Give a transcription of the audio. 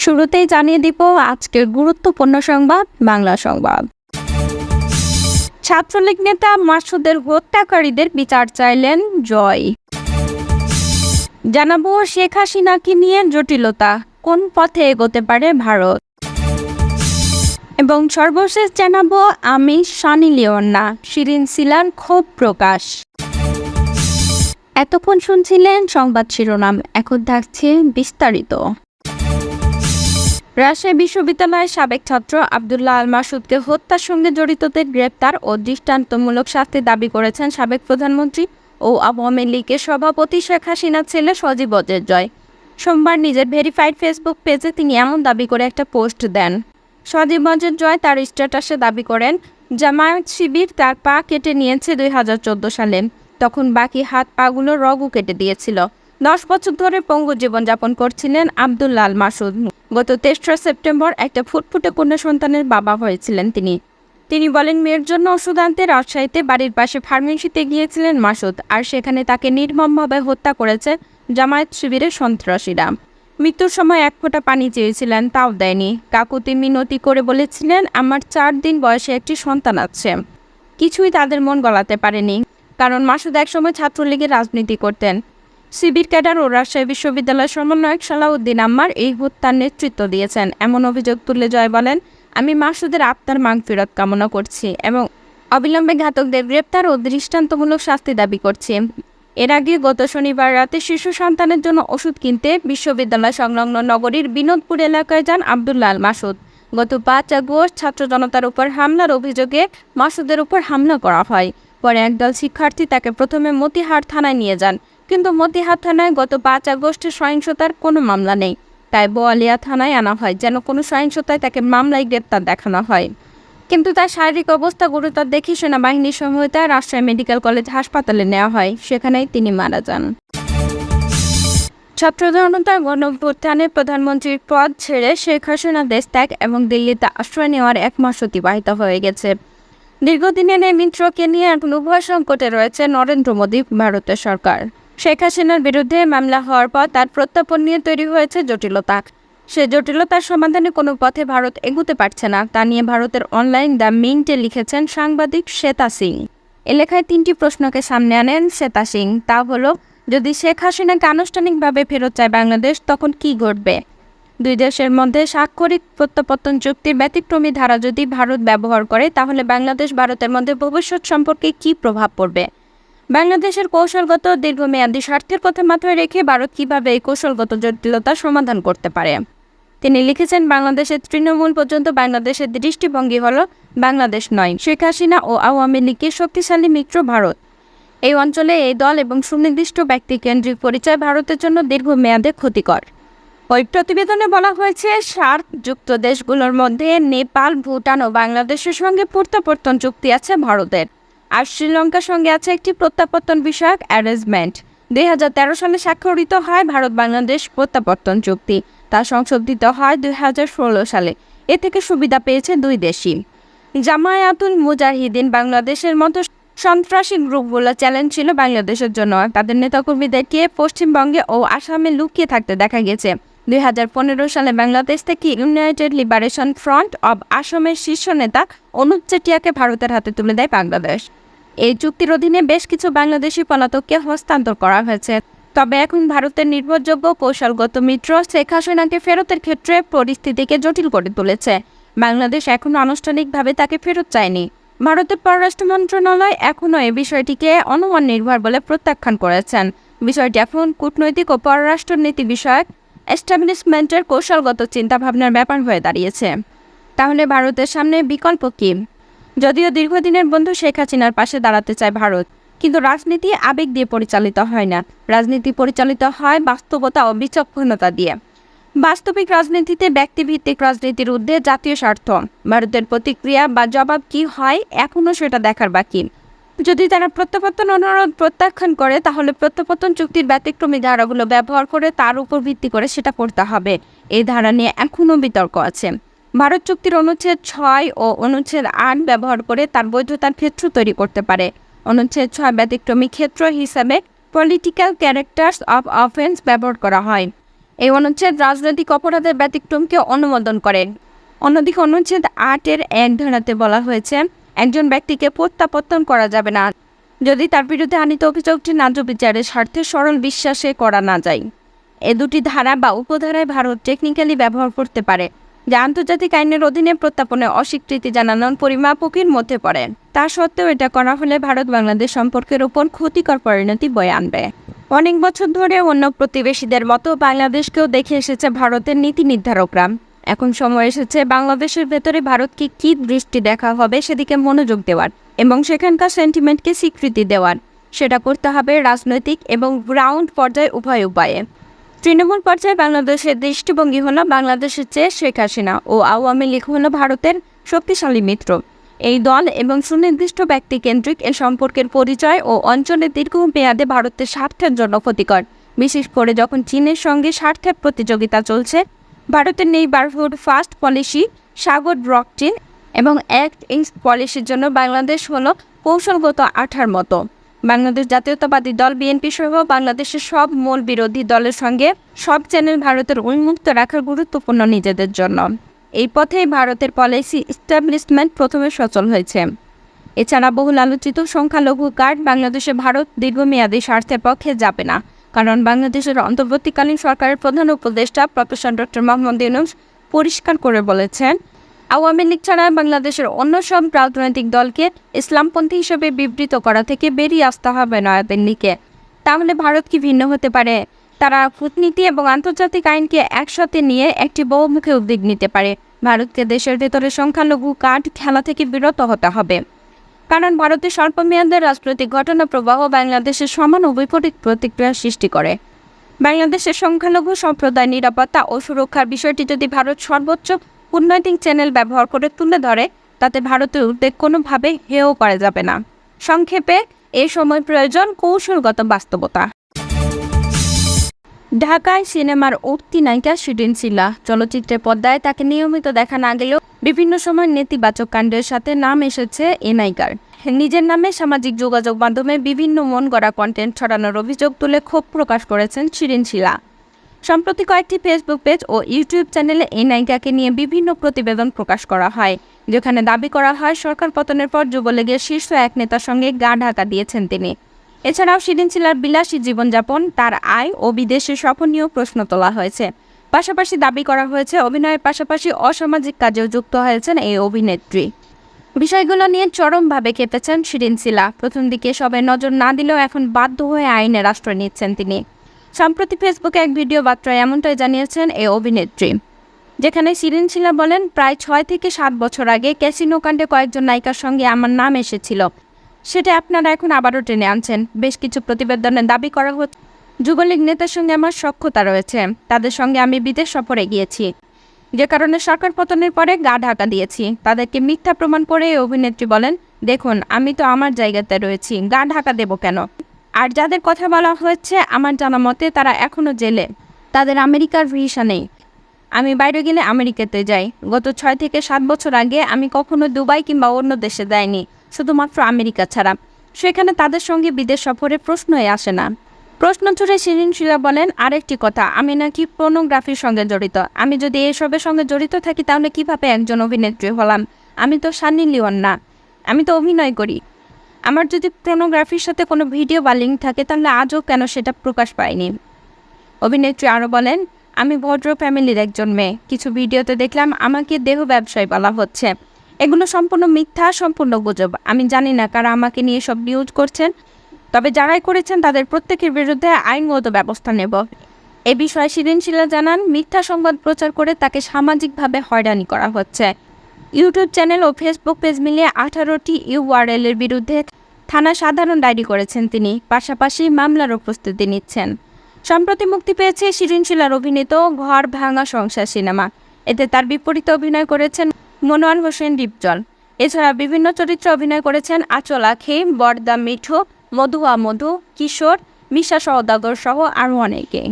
শুরুতেই জানিয়ে দিব আজকের গুরুত্বপূর্ণ সংবাদ বাংলা সংবাদ। ছাত্রলীগ নেতা মাসুদের হত্যাকারীদের বিচার চাইলেন জয়। জানাবো শেখ হাসিনাকে নিয়ে জটিলতা, কোন পথে এগোতে পারে ভারত। এবং সর্বশেষ জানাবো আমি সানি লিওন না, শিরিন শিলার ক্ষোভ প্রকাশ। এতক্ষণ শুনছিলেন সংবাদ শিরোনাম, এখন থাকছে বিস্তারিত। রাজশাহী বিশ্ববিদ্যালয়ের সাবেক ছাত্র আব্দুল্লাহ আল মাসুদকে হত্যার সঙ্গে জড়িতদের গ্রেপ্তার ও দৃষ্টান্তমূলক শাস্তি দাবি করেছেন সাবেক প্রধানমন্ত্রী ও আওয়ামী লীগের সভাপতি শেখ হাসিনার ছেলে সজীব জয়। সোমবার নিজের ভেরিফাইড ফেসবুক পেজে তিনি এমন দাবি করে একটা পোস্ট দেন। সজীব জয় তার স্ট্যাটাসে দাবি করেন, জামায়াত শিবির তার পা কেটে নিয়েছে 2014 সালে। তখন বাকি হাত পাগুলো রগও কেটে দিয়েছিল। 10 বছর ধরে পঙ্গু জীবনযাপন করছিলেন আব্দুল্লাহ আল মাসুদ। গত 23 সেপ্টেম্বর একটা ফুটফুটে কন্যা সন্তানের বাবা হয়েছিলেন তিনি বলেন, মেয়ের জন্য ওষুধ আনতে রাজশাহীতে বাড়ির পাশে ফার্মেসিতে গিয়েছিলেন মাসুদ, আর সেখানে তাকে নির্মমভাবে হত্যা করেছে জামায়াত শিবিরের সন্ত্রাসীরা। মৃত্যুর সময় 1 ফোঁটা পানি চেয়েছিলেন, তাও দেয়নি। কাকুতি মিনতি করে বলেছিলেন, আমার 4 দিন বয়সে একটি সন্তান আছে। কিছুই তাদের মন গলাতে পারেনি, কারণ মাসুদ একসময় ছাত্রলীগের রাজনীতি করতেন। শিবির ক্যাডার ও রাজশাহী বিশ্ববিদ্যালয়ের সমন্বয়ক সালাউদ্দিন আম্মার এই হত্যার নেতৃত্ব দিয়েছেন এমন অভিযোগ তুলে জয় বলেন, আমি মাসুদের আত্মার মাগফিরাত কামনা করছি এবং অবিলম্বে ঘাতকদের গ্রেপ্তার ও দৃষ্টান্তমূলক শাস্তি দাবি করছি। এর আগে গত শনিবার রাতে শিশু সন্তানের জন্য ওষুধ কিনতে বিশ্ববিদ্যালয় সংলগ্ন নগরীর বিনোদপুর এলাকায় যান আব্দুল্লাহ আল মাসুদ। গত 5 আগস্ট ছাত্র জনতার উপর হামলার অভিযোগে মাসুদের উপর হামলা করা হয়। পরে একদল শিক্ষার্থী তাকে প্রথমে মতিহার থানায় নিয়ে যান, কিন্তু মতিহার থানায় গত 5 আগস্টের সহিংসতার কোনো মামলা নেই। তাই বোয়ালিয়া থানায় আনা হয়, যেন কোনো সহিংসতায় তাকে মামলায় গ্রেপ্তার দেখানো হয়। কিন্তু তার শারীরিক অবস্থা গুরুতর দেখে সেনাবাহিনীর সহায়তায় রাজশাহী মেডিকেল কলেজ হাসপাতালে নেওয়া হয়, সেখানেই তিনি মারা যান। ছাত্র জনতার গণঅভ্যুত্থানে প্রধানমন্ত্রীর পদ ছেড়ে শেখ হাসিনা দেশ ত্যাগ এবং দিল্লিতে আশ্রয় নেওয়ার 1 মাস অতিবাহিত হয়ে গেছে। দীর্ঘদিনের এই মিত্রকে নিয়ে এখন উভয় সংকটে রয়েছে নরেন্দ্র মোদী ভারতের সরকার। শেখ হাসিনার বিরুদ্ধে মামলা হওয়ার পর তার প্রত্যাপন নিয়ে তৈরি হয়েছে জটিলতা। সে জটিলতার সমাধানে কোনো পথে ভারত এগোতে পারছে না, তা নিয়ে ভারতের অনলাইন দ্য মিন্টে লিখেছেন সাংবাদিক শ্বেতা সিং। এ লেখায় 3টি প্রশ্নকে সামনে আনেন শ্বেতা সিং। তা হলো, যদি শেখ হাসিনাকে আনুষ্ঠানিকভাবে ফেরত চায় বাংলাদেশ, তখন কি ঘটবে? 2 দেশের মধ্যে স্বাক্ষরিত প্রত্যাবর্তন চুক্তির ব্যতিক্রমী ধারা যদি ভারত ব্যবহার করে, তাহলে বাংলাদেশ ভারতের মধ্যে ভবিষ্যৎ সম্পর্কে কী প্রভাব পড়বে? বাংলাদেশের কৌশলগত দীর্ঘমেয়াদী স্বার্থের কথা মাথায় রেখে ভারত কীভাবে এই কৌশলগত জটিলতার সমাধান করতে পারে? তিনি লিখেছেন, বাংলাদেশের তৃণমূল পর্যন্ত বাংলাদেশের দৃষ্টিভঙ্গি হলো বাংলাদেশ নয়, শেখ হাসিনা ও আওয়ামী লীগের শক্তিশালী মিত্র ভারত। এই অঞ্চলে এই দল এবং সুনির্দিষ্ট ব্যক্তিকেন্দ্রিক পরিচয় ভারতের জন্য দীর্ঘমেয়াদে ক্ষতিকর। ওই প্রতিবেদনে বলা হয়েছে, সার্ক যুক্ত দেশগুলোর মধ্যে নেপাল, ভুটান ও বাংলাদেশের সঙ্গে প্রত্যাবর্তন চুক্তি আছে ভারতের, আর শ্রীলঙ্কার সঙ্গে আছে একটি প্রত্যাবর্তন বিষয়ক অ্যারেঞ্জমেন্ট। 2013 সালে স্বাক্ষরিত হয় ভারত বাংলাদেশ প্রত্যাবর্তন চুক্তি, তা সংশোধিত হয় 2016 সালে। এ থেকে সুবিধা পেয়েছে 2 দেশই। জামায়াতুল মুজাহিদিন বাংলাদেশের মতো সন্ত্রাসী গ্রুপগুলো চ্যালেঞ্জ ছিল বাংলাদেশের জন্য। তাদের নেতাকর্মীদেরকে পশ্চিমবঙ্গে ও আসামে লুকিয়ে থাকতে দেখা গেছে। 2015 সালে বাংলাদেশ থেকে ইউনাইটেড লিবারেশন ফ্রন্ট অব আসামের শীর্ষ নেতা অনুপ চেটিয়াকে ভারতের হাতে তুলে দেয় বাংলাদেশ। এই চুক্তির অধীনে বেশ কিছু বাংলাদেশি পলাতককে হস্তান্তর করা হয়েছে। তবে এখন ভারতের নির্ভরযোগ্য কৌশলগত মিত্র শেখ হাসিনাকে ফেরতের ক্ষেত্রে পরিস্থিতিকে জটিল করে তুলেছে। বাংলাদেশ এখনও আনুষ্ঠানিকভাবে তাকে ফেরত চায়নি। ভারতের পররাষ্ট্র মন্ত্রণালয় এখনও এই বিষয়টিকে অনুমান নির্ভর বলে প্রত্যাখ্যান করেছেন। বিষয়টি এখন কূটনৈতিক ও পররাষ্ট্র নীতি বিষয়ক এস্টাবলিশমেন্টের কৌশলগত চিন্তাভাবনার ব্যাপার হয়ে দাঁড়িয়েছে। তাহলে ভারতের সামনে বিকল্প কী? যদিও দীর্ঘদিনের বন্ধু শেখ হাসিনার পাশে দাঁড়াতে চায় ভারত, কিন্তু রাজনীতি আবেগ দিয়ে পরিচালিত হয় না। রাজনীতি পরিচালিত হয় বাস্তবতা ও বিচক্ষণতা দিয়ে। বাস্তবিক রাজনীতিতে ব্যক্তিভিত্তিক রাজনীতির ঊর্ধ্বে জাতীয় স্বার্থ। ভারতের প্রতিক্রিয়া বা জবাব কী হয়, এখনও সেটা দেখার বাকি। যদি তারা প্রত্যাবর্তন অনুরোধ প্রত্যাখ্যান করে, তাহলে প্রত্যাবর্তন চুক্তির ব্যতিক্রমী ধারাগুলো ব্যবহার করে তার উপর ভিত্তি করে সেটা করতে হবে। এই ধারা নিয়ে এখনও বিতর্ক আছে। ভারত চুক্তির অনুচ্ছেদ 6 ও অনুচ্ছেদ 8 ব্যবহার করে তার বৈধতার ক্ষেত্র তৈরি করতে পারে। অনুচ্ছেদ 6 ব্যতিক্রমী ক্ষেত্র হিসাবে পলিটিক্যাল ক্যারেক্টার্স অফ অফেন্স ব্যবহার করা হয়। এই অনুচ্ছেদ রাজনৈতিক অপরাধের ব্যতিক্রমকে অনুমোদন করে। অন্যদিকে অনুচ্ছেদ 8-এর 1 ধারাতে বলা হয়েছে, একজন ব্যক্তিকে প্রত্যাবর্তন করা যাবে না যদি তার বিরুদ্ধে আনীত অভিযোগটি ন্যায্য বিচারের স্বার্থে সরল বিশ্বাসে করা না যায়। এ দুটি ধারা বা উপধারায় ভারত টেকনিক্যালি ব্যবহার করতে পারে, যা আন্তর্জাতিক আইনের অধীনে প্রত্যাপনের অস্বীকৃতি জানানোর পরিমাপকের মধ্যে পড়ে। তা সত্ত্বেও এটা করা হলে ভারত বাংলাদেশ সম্পর্কের উপর ক্ষতিকর পরিণতি বয়ে আনবে। অনেক বছর ধরে অন্য প্রতিবেশীদের মতো বাংলাদেশকেও দেখে এসেছে ভারতের নীতি নির্ধারকরা। এখন সময় এসেছে বাংলাদেশের ভেতরে ভারতকে কী দৃষ্টি দেখা হবে সেদিকে মনোযোগ দেওয়ার এবং সেখানকার সেন্টিমেন্টকে স্বীকৃতি দেওয়ার। সেটা করতে হবে রাজনৈতিক এবং গ্রাউন্ড পর্যায়ে উভয় উপায়ে। তৃণমূল পর্যায়ে বাংলাদেশের দৃষ্টিভঙ্গি হলো বাংলাদেশের চেয়ে শেখ হাসিনা ও আওয়ামী লীগ হলো ভারতের শক্তিশালী মিত্র। এই দল এবং সুনির্দিষ্ট ব্যক্তিকেন্দ্রিক এ সম্পর্কের পরিচয় ও অঞ্চলের দীর্ঘমেয়াদে ভারতের স্বার্থের জন্য ক্ষতিকর, বিশেষ করে যখন চীনের সঙ্গে স্বার্থের প্রতিযোগিতা চলছে। ভারতের নেইবারহুড ফার্স্ট পলিসি, সাগর ডক্ট্রিন এবং অ্যাক্ট ইস্ট পলিসির জন্য বাংলাদেশ হলো কৌশলগত আঠার মতো। বাংলাদেশ জাতীয়তাবাদী দল বিএনপি সহ বাংলাদেশের সব মূল বিরোধী দলের সঙ্গে সব চ্যানেল ভারতের উন্মুক্ত রাখার গুরুত্বপূর্ণ নিজেদের জন্য। এই পথেই ভারতের পলিসি এস্টাবলিশমেন্ট প্রথমে সচল হয়েছে। এছাড়া বহুল আলোচিত সংখ্যালঘু কার্ড বাংলাদেশে ভারত দীর্ঘমেয়াদী স্বার্থের পক্ষে যাবে না, কারণ বাংলাদেশের অন্তর্বর্তীকালীন সরকারের প্রধান উপদেষ্টা প্রফেসর ডক্টর মোহাম্মদ ইউনূস পরিষ্কার করে বলেছেন, আওয়ামী লীগ ছাড়া বাংলাদেশের অন্য সব রাজনৈতিক দলকে ইসলামপন্থী হিসেবে বিবৃত করা থেকে বেরিয়ে আসতে হবে নয়াদিল্লিকে। তাহলে ভারত কি ভিন্ন হতে পারে? তারা কূটনীতি এবং আন্তর্জাতিক আইনকে একসাথে নিয়ে একটি বহুমুখী উদ্যোগ নিতে পারে। ভারতকে দেশের ভেতরে সংখ্যালঘু কার্ড খেলা থেকে বিরত হতে হবে, কারণ ভারতের স্বল্পমেয়াদের রাজনৈতিক ঘটনা প্রবাহ বাংলাদেশের সমান ও বিপরীত প্রতিক্রিয়া সৃষ্টি করে। বাংলাদেশের সংখ্যালঘু সম্প্রদায় নিরাপত্তা ও সুরক্ষার বিষয়টি যদি ভারত সর্বোচ্চ কূটনৈতিক চ্যানেল ব্যবহার করে তুলে ধরে, তাতে ভারতের উদ্বেগ কোনোভাবে হেয় করা যাবে না। সংক্ষেপে, এই সময় প্রয়োজন কৌশলগত বাস্তবতা। ঢাকায় সিনেমার উঠতি নায়িকা শিরিন শিলা। চলচ্চিত্রের পর্দায় তাকে নিয়মিত দেখা না গেলেও বিভিন্ন সময় নেতিবাচক কাণ্ডের সাথে নাম এসেছে এ নায়িকার। নিজের নামে সামাজিক যোগাযোগ মাধ্যমে বিভিন্ন মন গড়া কন্টেন্ট ছড়ানোর অভিযোগ তুলে ক্ষোভ প্রকাশ করেছেন শিরিন শিলা। সম্প্রতি কয়েকটি ফেসবুক পেজ ও ইউটিউব চ্যানেলে এই নায়িকাকে নিয়ে বিভিন্ন প্রতিবেদন প্রকাশ করা হয়, যেখানে দাবি করা হয় সরকার পতনের পর যুবলীগের শীর্ষ এক নেতার সঙ্গে গা ঢাকা দিয়েছেন তিনি। এছাড়াও শিরিন শিলার বিলাসী জীবনযাপন, তার আয় ও বিদেশে সফর নিয়েও প্রশ্ন তোলা হয়েছে। পাশাপাশি দাবি করা হয়েছে অভিনয়ের পাশাপাশি অসামাজিক কাজেও যুক্ত হয়েছেন এই অভিনেত্রী। বিষয়গুলো নিয়ে চরমভাবে খেপেছেন শিরিন শিলা। প্রথম দিকে সবাই নজর না দিলেও এখন বাধ্য হয়ে আইনের আশ্রয় নিচ্ছেন তিনি। সম্প্রতি ফেসবুকে এক ভিডিও বার্তায় এমনটাই জানিয়েছেন এই অভিনেত্রী, যেখানে শিরিন শিলা বলেন, প্রায় 6 থেকে 7 বছর আগে ক্যাসিনো কাণ্ডে কয়েকজন নায়িকার সঙ্গে আমার নাম এসেছিল, সেটা আপনারা এখন আবারও টেনে আনছেন। বেশ কিছু প্রতিবেদনে দাবি করা হচ্ছে যুবলীগ নেতার সঙ্গে আমার সখ্যতা রয়েছে, তাদের সঙ্গে আমি বিদেশ সফরে গিয়েছি, যে কারণে সরকার পতনের পরে গা ঢাকা দিয়েছি। তাদেরকে মিথ্যা প্রমাণ করে এই অভিনেত্রী বলেন, দেখুন আমি তো আমার জায়গাতে রয়েছি, গা ঢাকা দেব কেন? আর যাদের কথা বলা হচ্ছে আমার জানা মতে তারা এখনও জেলে, তাদের আমেরিকার ভিসা নেই। আমি বাইরে গেলে আমেরিকাতে যাই। গত 6 থেকে 7 বছর আগে আমি কখনো দুবাই কিংবা অন্য দেশে যাইনি, শুধুমাত্র আমেরিকা ছাড়া। সেখানে তাদের সঙ্গে বিদেশ সফরের প্রশ্নই আসে না। প্রশ্ন ছুড়ে শিরিন শিলা বলেন, আরেকটি কথা, আমি নাকি পর্নোগ্রাফির সঙ্গে জড়িত। আমি যদি এসবের সঙ্গে জড়িত থাকি তাহলে কিভাবে একজন অভিনেত্রী হলাম? আমি তো সান্নি লিওন না, আমি তো অভিনয় করি। আমার যদি পর্নোগ্রাফির সাথে কোনো ভিডিও বা লিঙ্ক থাকে তাহলে আজও কেন সেটা প্রকাশ পায়নি? অভিনেত্রী আরও বলেন, আমি ভদ্র ফ্যামিলির একজন মেয়ে। কিছু ভিডিওতে দেখলাম আমাকে দেহ ব্যবসায়ী বলা হচ্ছে। এগুলো সম্পূর্ণ মিথ্যা, সম্পূর্ণ গুজব। আমি জানি না কারা আমাকে নিয়ে সব নিউজ করছেন, তবে যারাই করেছেন তাদের প্রত্যেকের বিরুদ্ধে আইনগত ব্যবস্থা নেব। এ বিষয়ে শিরিন শিলা জানান, মিথ্যা সংবাদ প্রচার করে তাকে সামাজিকভাবে হয়রানি করা হচ্ছে। ইউটিউব চ্যানেল ও ফেসবুক পেজ মিলিয়ে 18টি ইউআরএলের বিরুদ্ধে থানায় সাধারণ ডায়েরি করেছেন তিনি। পাশাপাশি মামলারও প্রস্তুতি নিচ্ছেন। সম্প্রতি মুক্তি পেয়েছে শিরিন শিলার অভিনীত ঘর ভাঙা সংসার সিনেমা। এতে তার বিপরীতে অভিনয় করেছেন মনোয়ার হোসেন ডিপজল। এছাড়া বিভিন্ন চরিত্রে অভিনয় করেছেন আঁচল আঁখি, বরদা মিঠু, মধুয়া মধু, কিশোর, মিশা সওদাগর সহ আরও অনেকে।